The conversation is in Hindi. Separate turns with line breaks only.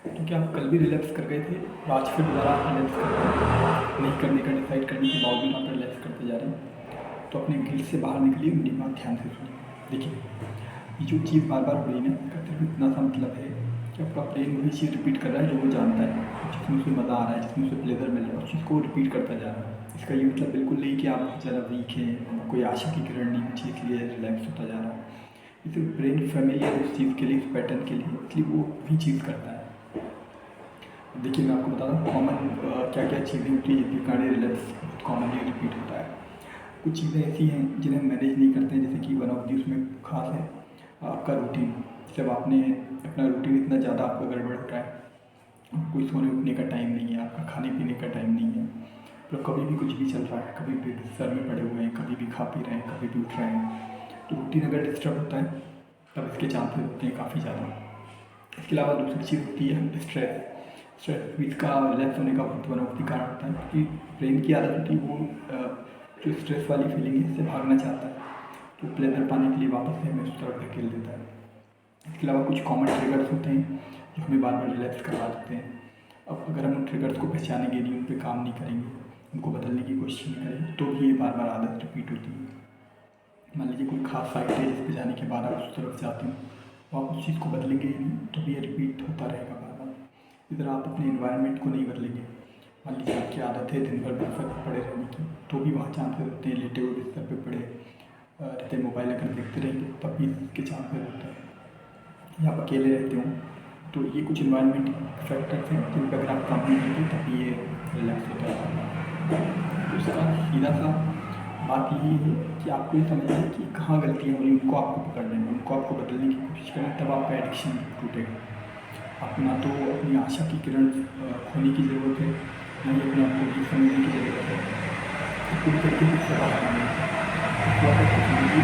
क्योंकि आप कल भी रिलैप्स कर गए थे और आज फिर दोबारा आप रिलैप्स कर रहे हैं। नहीं करने का डिसाइड करने के बावजूद आप रिलैप्स करते जा रहे हैं। तो अपने गिल्ट से बाहर निकलिए, मेरी बात ध्यान से सुनिए। देखिए, ये जो चीज़ बार बार हो रही है ना, इसका सिर्फ इतना सा मतलब है कि आपका ब्रेन वही चीज़ रिपीट कर रहा है जो वो जानता है, जिसमें उसे मज़ा आ रहा है, जिसमें उसे प्लेजर मिल रहा है, उस चीज़ को रिपीट करता जा रहा है। इसका ये मतलब बिल्कुल नहीं कि आप बहुत ज़्यादा वीक हैं, कोई आशा की किरण नहीं बची इसलिए रिलैक्स होता जा रहा है। ये सिर्फ ब्रेन फेमिलियर उस चीज़ के लिए, उस पैटर्न के लिए, इसलिए वो वही चीज़ करता है। देखिए, मैं आपको बता रहा हूँ कॉमन क्या क्या चीज़ें होती हैं जिनके कारण रिलैप्स कॉमनली रिपीट होता है। कुछ चीज़ें ऐसी हैं जिन्हें हम मैनेज नहीं करते हैं, जैसे कि वन ऑफ दी उसमें खास है आपका रूटीन। जब आपने अपना रूटीन इतना ज़्यादा आपका गड़बड़ हो रहा है, कोई सोने उठने का टाइम नहीं है, आपका खाने पीने का टाइम नहीं है, मतलब कभी भी कुछ भी चल रहा है, कभी भी सर में पड़े हुए हैं, कभी भी खा पी रहे हैं, कभी भी उठ रहे हैं, तो रूटीन अगर डिस्टर्ब होता है तब इसके चांसेस होते हैं काफ़ी ज़्यादा। इसके अलावा दूसरी चीज़ होती है स्ट्रेस। स्ट्रेस भी इसका रिलैक्स होने का बहुत बड़ा मुख्य कारण होता है, क्योंकि ब्रेन की आदत होती है वो जो स्ट्रेस वाली फीलिंग है इससे भागना चाहता है, तो प्लेजर पाने के लिए वापस से हमें उस तरफ धकेल देता है। इसके अलावा कुछ कॉमन ट्रिगर्स होते हैं जो हमें बार बार रिलैक्स करवा देते हैं। अब अगर हम उन ट्रिगर्स को पहचानेंगे नहीं, उन पर काम नहीं करेंगे, उनको बदलने की कोशिश नहीं करेंगे, तो भी ये बार बार आदत रिपीट होती है। मान लीजिए कोई खास साइट है जिस पे जाने के बाद आप उस तरफ जाते हो, तो आप उस चीज़ को बदलेंगे ही नहीं, तो भी ये रिपीट होता रहेगा बार बार। इधर आप अपने इन्वायरमेंट को नहीं बदलेंगे। मान लीजिए आपकी आदत है दिन भर बिस्तर पर पड़े रहने की, तो भी वहाँ चांसेस होते हैं लेटे हुए बिस्तर पर पड़े रहते, मोबाइल अगर देखते रहेंगे तब भी इसके चांसेस होते हैं। या आप अकेले रहते हो, तो ये कुछ इन्वायरमेंट फैक्टर्स हैं जिन पर अगर आप काम नहीं करेंगे तभी ये रिलैक्स होता है। तो इसका सीधा सा बात यही है कि आपको ये समझना है कि कहाँ गलतियाँ हो रही हैं, उनको आपको पकड़ना है, उनको आपको बदलने की कोशिश करना है, तब आपका एडिक्शन टूटेगा। आपको ना तो अपनी आशा की किरण खोने की ज़रूरत है, ना ही अपने आप को ये समझने की ज़रूरत है। पूरी तरीके से बाहर आना है। वापस से समझिए